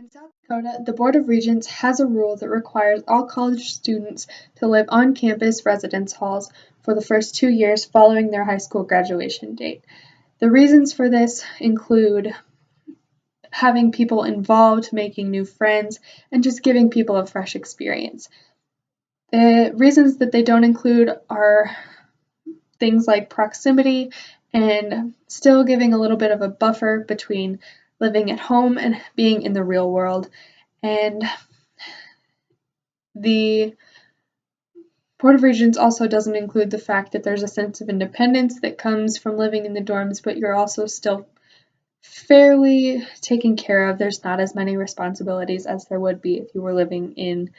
In South Dakota, the Board of Regents has a rule that requires all college students to live on campus residence halls for the first 2 years following their high school graduation date. The reasons for this include having people involved, making new friends, and just giving people a fresh experience. The reasons that they don't include are things like proximity and still giving a little bit of a buffer between living at home and being in the real world. And the Board of Regents also doesn't include the fact that there's a sense of independence that comes from living in the dorms, but you're also still fairly taken care of. There's not as many responsibilities as there would be if you were living in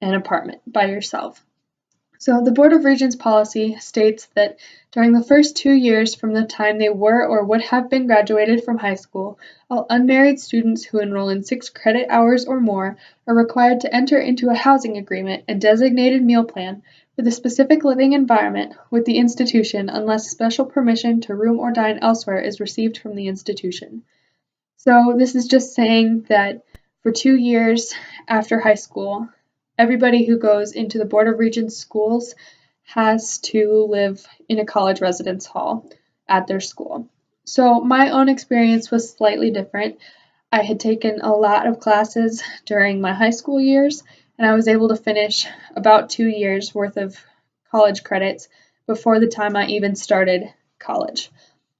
an apartment by yourself. So the Board of Regents policy states that during the first 2 years from the time they were or would have been graduated from high school, all unmarried students who enroll in 6 credit hours or more are required to enter into a housing agreement and designated meal plan for the specific living environment with the institution unless special permission to room or dine elsewhere is received from the institution. So this is just saying that for 2 years after high school, everybody who goes into the Board of Regents schools has to live in a college residence hall at their school. So my own experience was slightly different. I had taken a lot of classes during my high school years, and I was able to finish about 2 years worth of college credits before the time I even started college.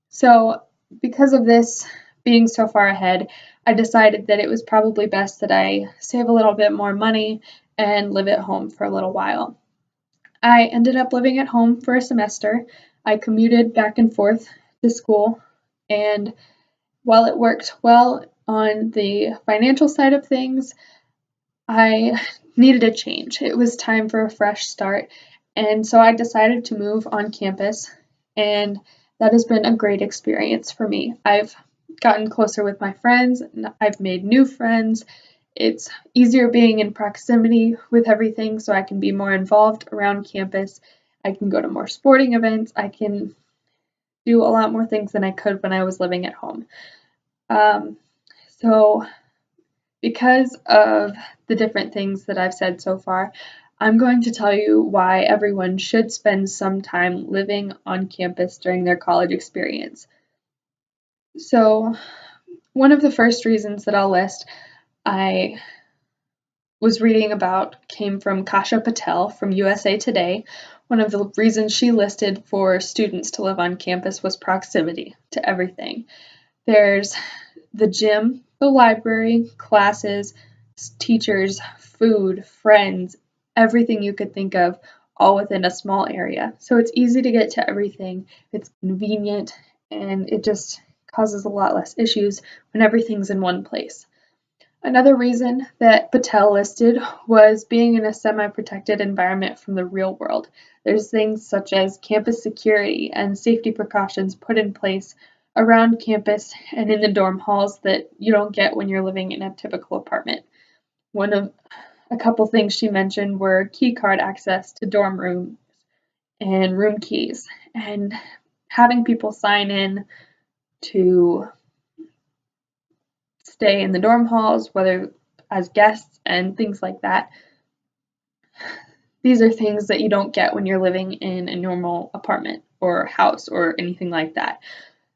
So because of this being so far ahead, I decided that it was probably best that I save a little bit more money and live at home for a little while. I ended up living at home for a semester. I commuted back and forth to school, and while it worked well on the financial side of things, I needed a change. It was time for a fresh start, and so I decided to move on campus, and that has been a great experience for me. I've gotten closer with my friends, and I've made new friends. It's easier being in proximity with everything, so I can be more involved around campus. I can go to more sporting events. I can do a lot more things than I could when I was living at home. So because of the different things that I've said so far, I'm going to tell you why everyone should spend some time living on campus during their college experience. So one of the first reasons that I'll list I was reading about came from Kasha Patel from USA Today. One of the reasons she listed for students to live on campus was proximity to everything. There's the gym, the library, classes, teachers, food, friends, everything you could think of, all within a small area. So it's easy to get to everything. It's convenient, and it just causes a lot less issues when everything's in one place. Another reason that Patel listed was being in a semi-protected environment from the real world. There's things such as campus security and safety precautions put in place around campus and in the dorm halls that you don't get when you're living in a typical apartment. A couple things she mentioned were key card access to dorm rooms and room keys, and having people sign in to stay in the dorm halls, whether as guests and things like that. These are things that you don't get when you're living in a normal apartment or house or anything like that.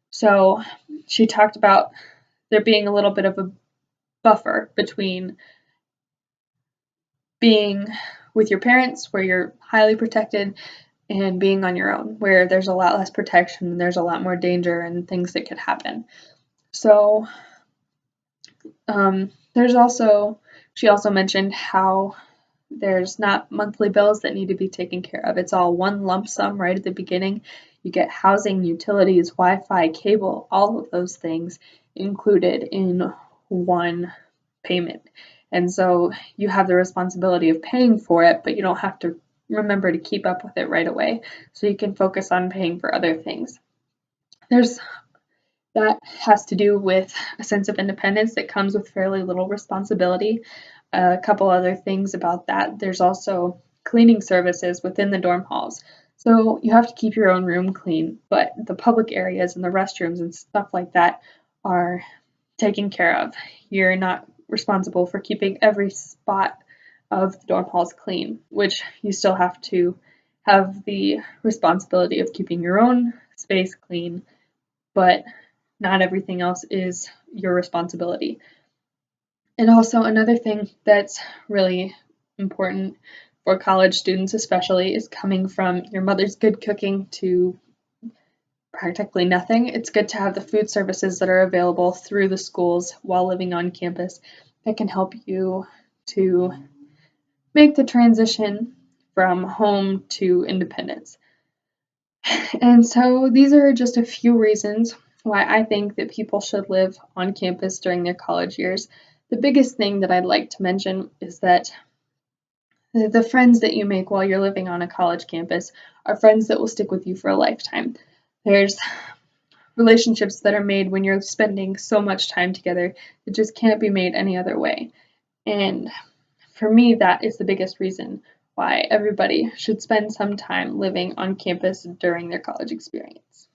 So she talked about there being a little bit of a buffer between being with your parents, where you're highly protected, and being on your own, where there's a lot less protection and there's a lot more danger and things that could happen. So she also mentioned how there's not monthly bills that need to be taken care of. It's all one lump sum right at the beginning. You get housing, utilities, Wi-Fi, cable, all of those things included in one payment. And so you have the responsibility of paying for it, but you don't have to remember to keep up with it right away. So you can focus on paying for other things. That has to do with a sense of independence that comes with fairly little responsibility. A couple other things about that. There's also cleaning services within the dorm halls. So you have to keep your own room clean, but the public areas and the restrooms and stuff like that are taken care of. You're not responsible for keeping every spot of the dorm halls clean, which you still have to have the responsibility of keeping your own space clean, but not everything else is your responsibility. And also another thing that's really important for college students especially is coming from your mother's good cooking to practically nothing. It's good to have the food services that are available through the schools while living on campus that can help you to make the transition from home to independence. And so these are just a few reasons why I think that people should live on campus during their college years. The biggest thing that I'd like to mention is that the friends that you make while you're living on a college campus are friends that will stick with you for a lifetime. There's relationships that are made when you're spending so much time together that just can't be made any other way. And for me, that is the biggest reason why everybody should spend some time living on campus during their college experience.